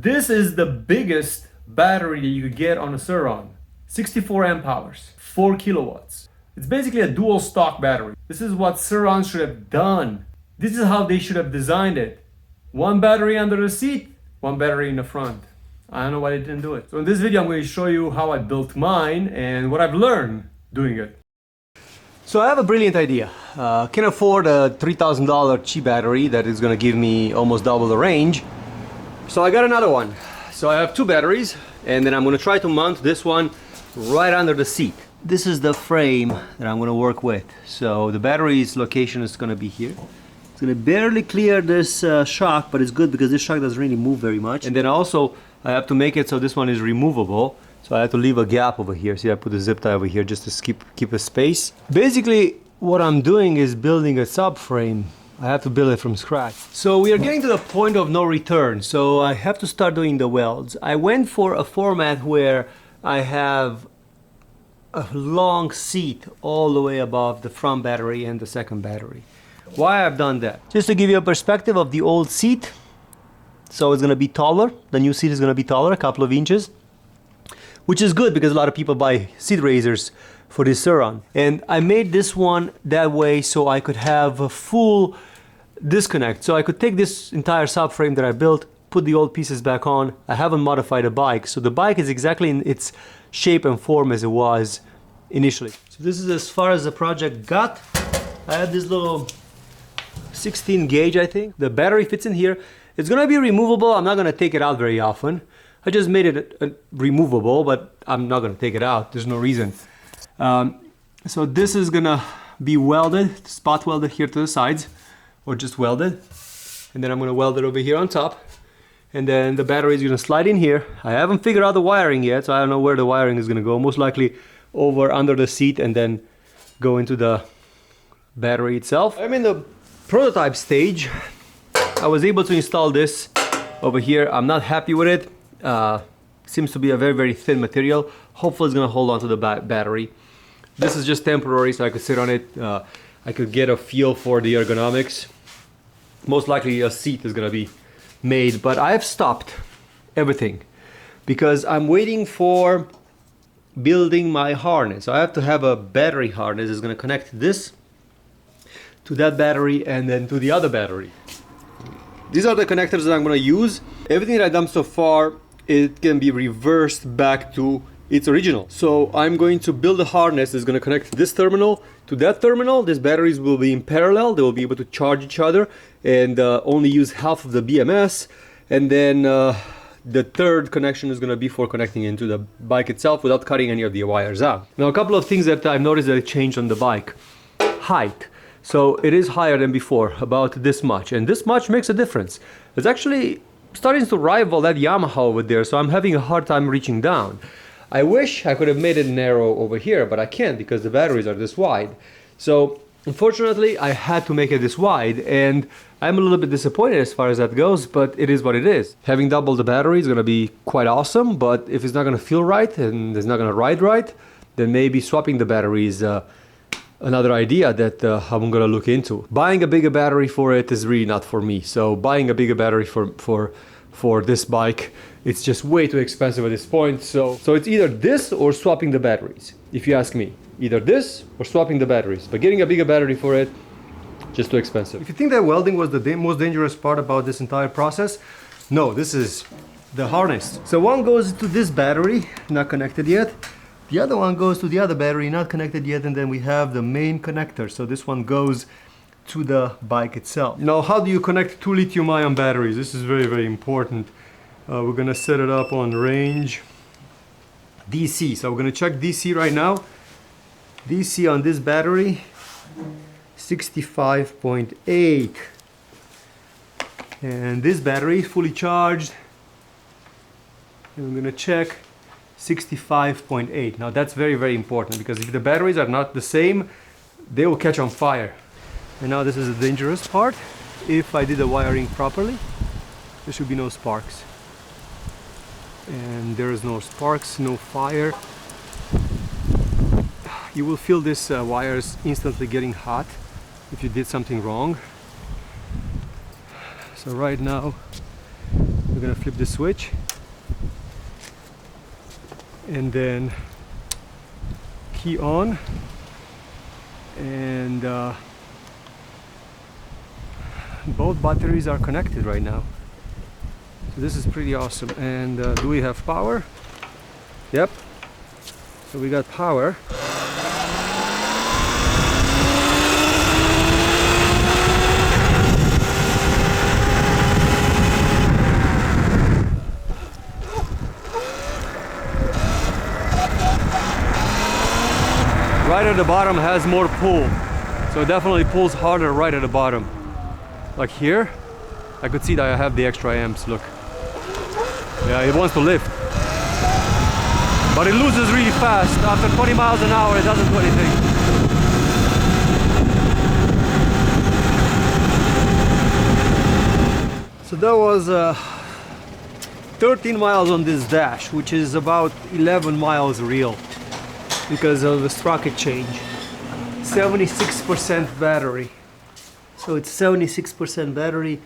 This is the biggest battery that you could get on a Sur-ron. 64 amp hours, 4 kilowatts. It's basically a dual stock battery. This is what Sur-ron should have done. This is how they should have designed it. One battery under the seat, one battery in the front. I don't know why they didn't do it. So in this video, I'm going to show you how I built mine and what I've learned doing it. So I have a brilliant idea. Can afford a $3,000 cheap battery that is going to give me almost double the range. So I got another one. So I have two batteries, and then I'm going to try to mount this one right under the seat. This is the frame that I'm going to work with. So the battery's location is going to be here. It's going to barely clear this shock, but it's good because this shock doesn't really move very much. And then also I have to make it so this one is removable. So I have to leave a gap over here. See, I put the zip tie over here just to keep a space. Basically, what I'm doing is building a subframe. I have to build it from scratch. So we are getting to the point of no return. So I have to start doing the welds. I went for a format where I have a long seat all the way above the front battery and the second battery. Why I've done that? Just to give you a perspective of the old seat. So it's going to be taller. The new seat is going to be taller, a couple of inches. Which is good because a lot of people buy seat raisers for this Sur-ron. And I made this one that way so I could have a full disconnect. So I could take this entire subframe that I built, put the old pieces back on. I haven't modified the bike. So the bike is exactly in its shape and form as it was initially. So this is as far as the project got. I have this little 16 gauge, I think. The battery fits in here. It's gonna be removable. I'm not gonna take it out very often. I just made it removable, but I'm not gonna take it out. There's no reason. So this is gonna be welded, spot welded here to the sides, or just welded. And then I'm gonna weld it over here on top. And then the battery is gonna slide in here. I haven't figured out the wiring yet, so I don't know where the wiring is gonna go. Most likely over under the seat and then go into the battery itself. I'm in the prototype stage. I was able to install this over here. I'm not happy with it. Seems to be a very, very thin material. Hopefully it's gonna hold on to the battery. This is just temporary, so I could sit on it. I could get a feel for the ergonomics. Most likely a seat is gonna be made, but I've stopped everything because I'm waiting for building my harness. So I have to have a battery harness that's gonna connect this to that battery and then to the other battery. These are the connectors that I'm gonna use. Everything that I've done so far, it can be reversed back to its original. So I'm going to build a harness that's going to connect this terminal to that terminal. These batteries will be in parallel. They will be able to charge each other and only use half of the BMS. And then the third connection is going to be for connecting into the bike itself without cutting any of the wires out. Now, a couple of things that I've noticed that it changed on the bike. Height. So it is higher than before, about this much. And this much makes a difference. It's actually starting to rival that Yamaha over there, so I'm having a hard time reaching down. I wish I could have made it narrow over here, but I can't because the batteries are this wide. So unfortunately I had to make it this wide, and I'm a little bit disappointed as far as that goes, but it is what it is. Having double the battery is going to be quite awesome, but if it's not going to feel right and it's not going to ride right, then maybe swapping the batteries another idea that I'm gonna look into. Buying a bigger battery for it is really not for me. So buying a bigger battery for this bike, it's just way too expensive at this point. So it's either this or swapping the batteries, if you ask me. Either this or swapping the batteries. But getting a bigger battery for it, just too expensive. If you think that welding was the most dangerous part about this entire process, no, this is the harness. So one goes to this battery, not connected yet. The other one goes to the other battery, not connected yet, and then we have the main connector. So this one goes to the bike itself. Now, how do you connect two lithium-ion batteries? This is very, very important. We're gonna set it up on range DC. So we're gonna check DC right now. DC on this battery, 65.8. And this battery is fully charged. And I'm gonna check 65.8. Now that's very, very important because if the batteries are not the same, they will catch on fire. And now this is the dangerous part. If I did the wiring properly, there should be no sparks. And there is no sparks, no fire. You will feel this wires instantly getting hot if you did something wrong. So right now We're gonna flip the switch and then key on, and both batteries are connected right now. So this is pretty awesome. And do we have power? Yep. So we got power. Right at the bottom has more pull, so it definitely pulls harder right at the bottom. Like here, I could see that I have the extra amps, look. Yeah, it wants to lift. But it loses really fast. After 20 miles an hour, it doesn't do anything. So that was 13 miles on this dash, which is about 11 miles real, because of the sprocket change. 76% battery. So it's 76% battery,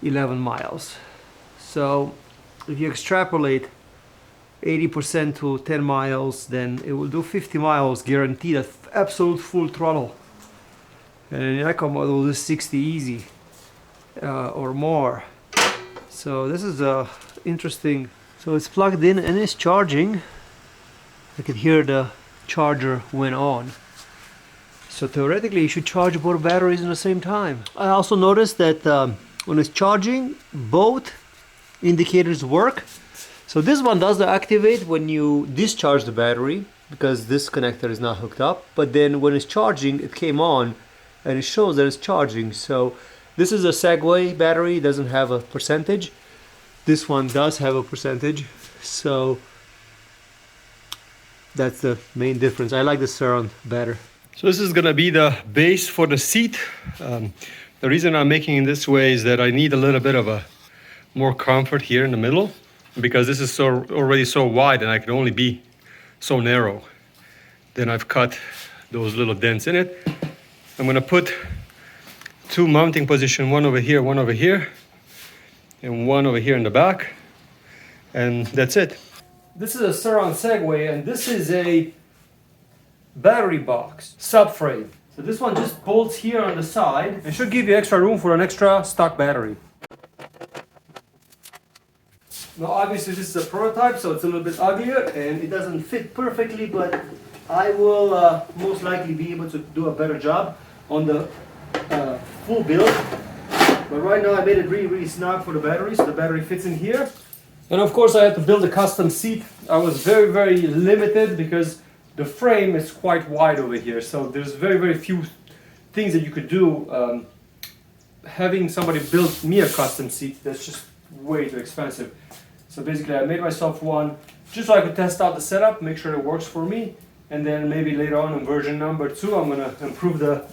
11 miles. So if you extrapolate 80% to 10 miles, then it will do 50 miles guaranteed at absolute full throttle. And in the Eco model, this 60 easy or more. So this is interesting. So it's plugged in and it's charging. I can hear the charger went on. So theoretically you should charge both batteries at the same time. I also noticed that when it's charging, both indicators work. So this one does activate when you discharge the battery, because this connector is not hooked up. But then when it's charging, it came on and it shows that it's charging. So this is a Segway battery, it doesn't have a percentage. This one does have a percentage. So that's the main difference. I like the Sur-ron better. So this is gonna be the base for the seat. The reason I'm making it this way is that I need a little bit of a more comfort here in the middle, because this is already so wide and I can only be so narrow. Then I've cut those little dents in it. I'm gonna put two mounting positions, one over here, and one over here in the back, and that's it. This is a Sur-ron Segway, and this is a battery box, subframe. So this one just bolts here on the side and should give you extra room for an extra stock battery. Now obviously this is a prototype, so it's a little bit uglier and it doesn't fit perfectly, but I will most likely be able to do a better job on the full build. But right now I made it really snug for the battery, so the battery fits in here. And of course I had to build a custom seat. I was very limited because the frame is quite wide over here, so there's very few things that you could do. Having somebody build me a custom seat, that's just way too expensive. So basically I made myself one just so I could test out the setup, make sure it works for me, and then maybe later on in version number 2 I'm gonna improve the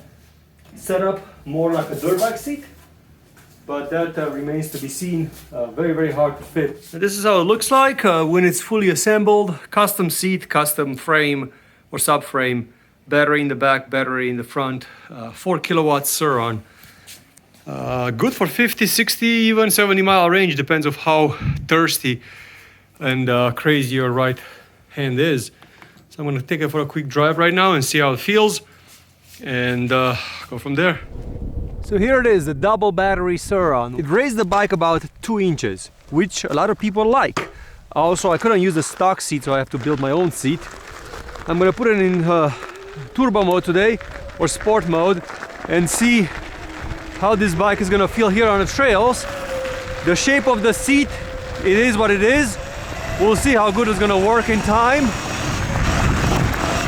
setup more like a dirt bike seat. But that remains to be seen. Very hard to fit. So this is how it looks like when it's fully assembled. Custom seat, custom frame or subframe, battery in the back, battery in the front, 4 kilowatts Sur-ron. Good for 50, 60, even 70 mile range, depends on how thirsty and crazy your right hand is. So I'm gonna take it for a quick drive right now and see how it feels, and go from there. So here it is, the double battery Sur-ron. It raised the bike about 2 inches, which a lot of people like. Also, I couldn't use the stock seat, so I have to build my own seat. I'm gonna put it in turbo mode today, or sport mode, and see how this bike is gonna feel here on the trails. The shape of the seat, it is what it is. We'll see how good it's gonna work in time.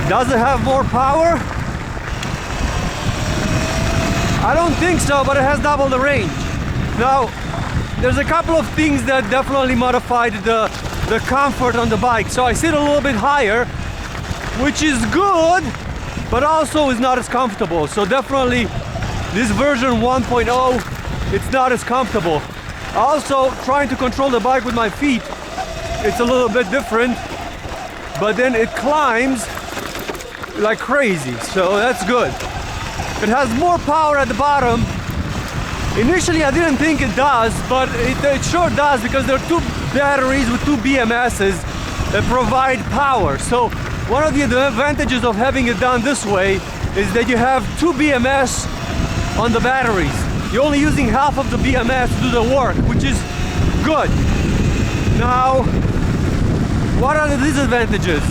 Does it have more power? I don't think so, but it has double the range. Now, there's a couple of things that definitely modified the comfort on the bike. So I sit a little bit higher, which is good, but also is not as comfortable. So definitely this version 1.0, it's not as comfortable. Also, trying to control the bike with my feet, it's a little bit different, but then it climbs like crazy, so that's good. It has more power at the bottom, Initially I didn't think it does, but it sure does, because there are two batteries with two BMSs that provide power. So one of the advantages of having it done this way is that you have two BMS on the batteries. You're only using half of the BMS to do the work, which is good. Now, what are the disadvantages?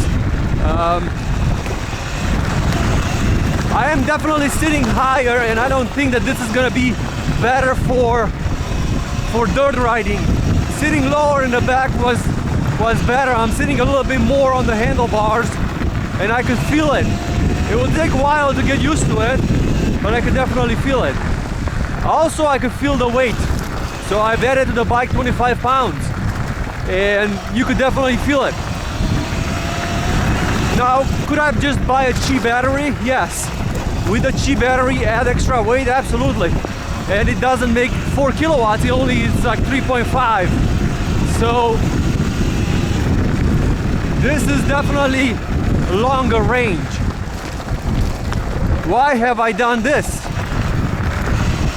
I am definitely sitting higher, and I don't think that this is gonna be better for dirt riding. Sitting lower in the back was better. I'm sitting a little bit more on the handlebars, and I could feel it. It will take a while to get used to it, but I could definitely feel it. Also, I could feel the weight. So I've added to the bike 25 pounds, and you could definitely feel it. Now, could I just buy a cheap battery? Yes. With a cheap battery, add extra weight? Absolutely. And it doesn't make 4 kilowatts, it's like 3.5. So this is definitely longer range. Why have I done this?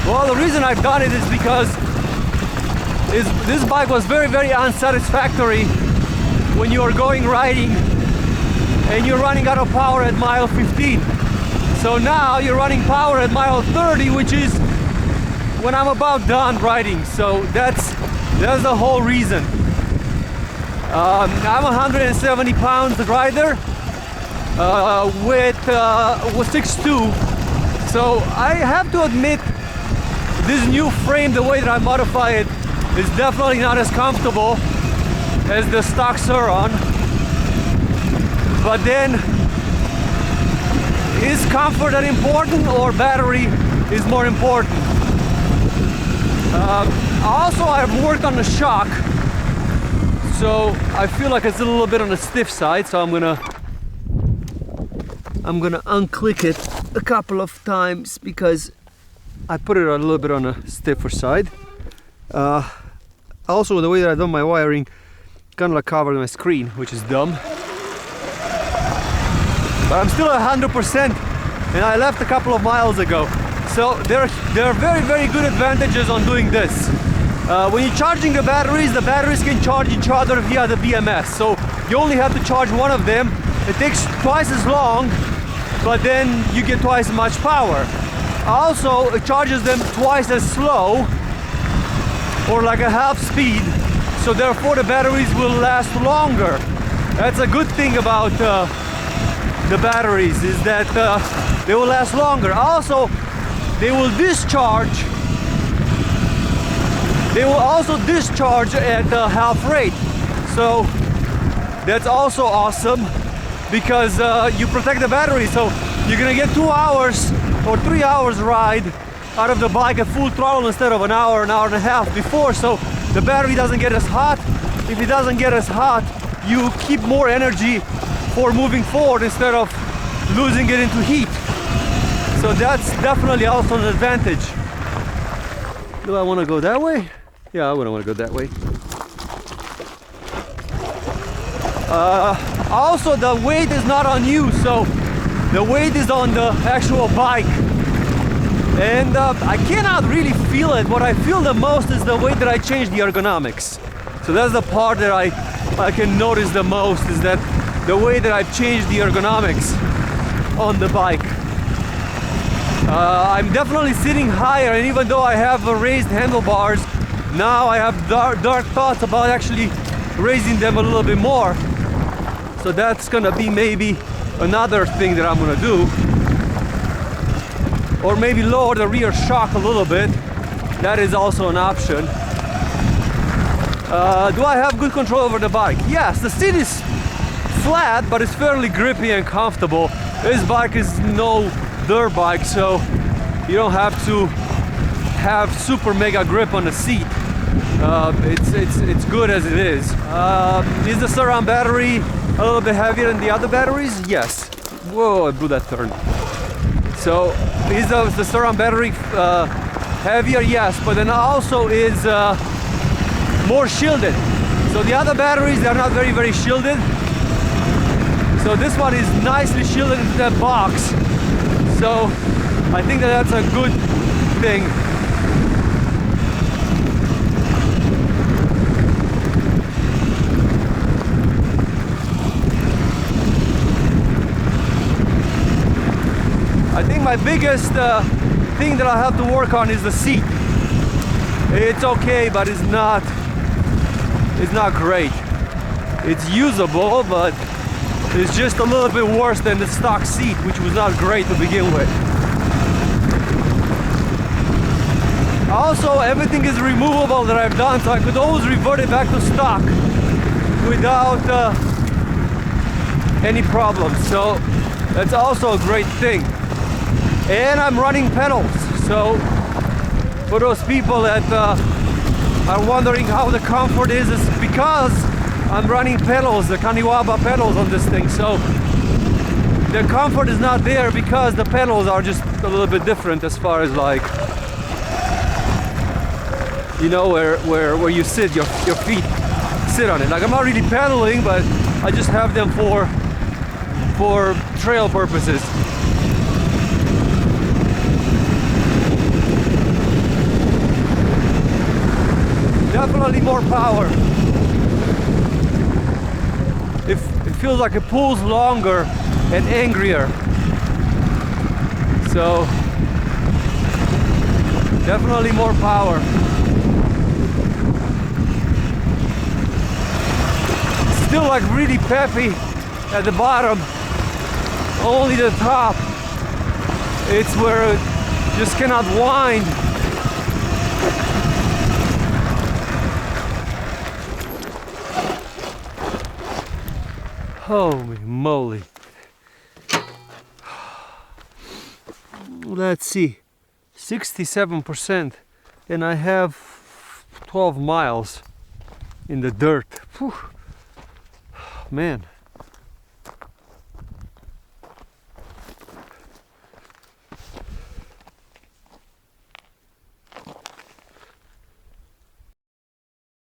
Well, the reason I've done it is because this bike was very, very unsatisfactory when you are going riding and you're running out of power at mile 15. So now you're running power at mile 30, which is when I'm about done riding. So that's the whole reason. I'm 170 pounds rider with 6'2". So I have to admit, this new frame, the way that I modify it, is definitely not as comfortable as the stock Sur-ron. But then, is comfort that important, or battery is more important? Also, I've worked on the shock, so I feel like it's a little bit on the stiff side. So I'm gonna unclick it a couple of times because I put it a little bit on the stiffer side. Also, the way that I've done my wiring kind of like covered my screen, which is dumb. But I'm still 100%, and I left a couple of miles ago. So there are very, very good advantages on doing this. When you're charging the batteries can charge each other via the BMS. So you only have to charge one of them. It takes twice as long, but then you get twice as much power. Also, it charges them twice as slow, or like a half speed. So therefore the batteries will last longer. That's a good thing about the batteries, is that they will last longer. Also, they will also discharge at half rate. So that's also awesome, because you protect the battery. So you're gonna get 2 hours or 3 hours ride out of the bike at full throttle instead of an hour and a half before. So the battery doesn't get as hot. If it doesn't get as hot, you keep more energy for moving forward instead of losing it into heat. So that's definitely also an advantage. Do I want to go that way? Yeah, I wouldn't want to go that way. Also, the weight is not on you, so the weight is on the actual bike. And I cannot really feel it. What I feel the most is the way that I change the ergonomics. So that's the part that I can notice the most, is that the way that I've changed the ergonomics on the bike. I'm definitely sitting higher, and even though I have raised handlebars, now I have dark thoughts about actually raising them a little bit more. So that's gonna be maybe another thing that I'm gonna do. Or maybe lower the rear shock a little bit. That is also an option. Do I have good control over the bike? Yes, the seat is flat, but it's fairly grippy and comfortable. This bike is no dirt bike, so you don't have to have super mega grip on the seat. It's good as it is. Is the Sur-ron battery a little bit heavier than the other batteries? Yes. Whoa, I blew that turn. So is the Sur-ron battery heavier? Yes, but then also is more shielded. So the other batteries, they're not very, very shielded. So this one is nicely shielded into that box. So I think that that's a good thing. my biggest thing that I have to work on is the seat. It's okay, but it's not great. It's usable, but it's just a little bit worse than the stock seat, which was not great to begin with. Also, everything is removable that I've done, so I could always revert it back to stock without any problems. So that's also a great thing. And I'm running pedals, so for those people that are wondering how the comfort is, it's because I'm running pedals, the Kaniwaba pedals on this thing. So the comfort is not there because the pedals are just a little bit different as far as, like, you know, where you sit, your feet sit on it. Like, I'm not really pedaling, but I just have them for trail purposes. Definitely more power. It feels like it pulls longer and angrier. So definitely more power. Still like really peppy at the bottom. Only the top. It's where it just cannot wind. Holy moly. Let's see. 67%, and I have 12 miles in the dirt. Whew. Man.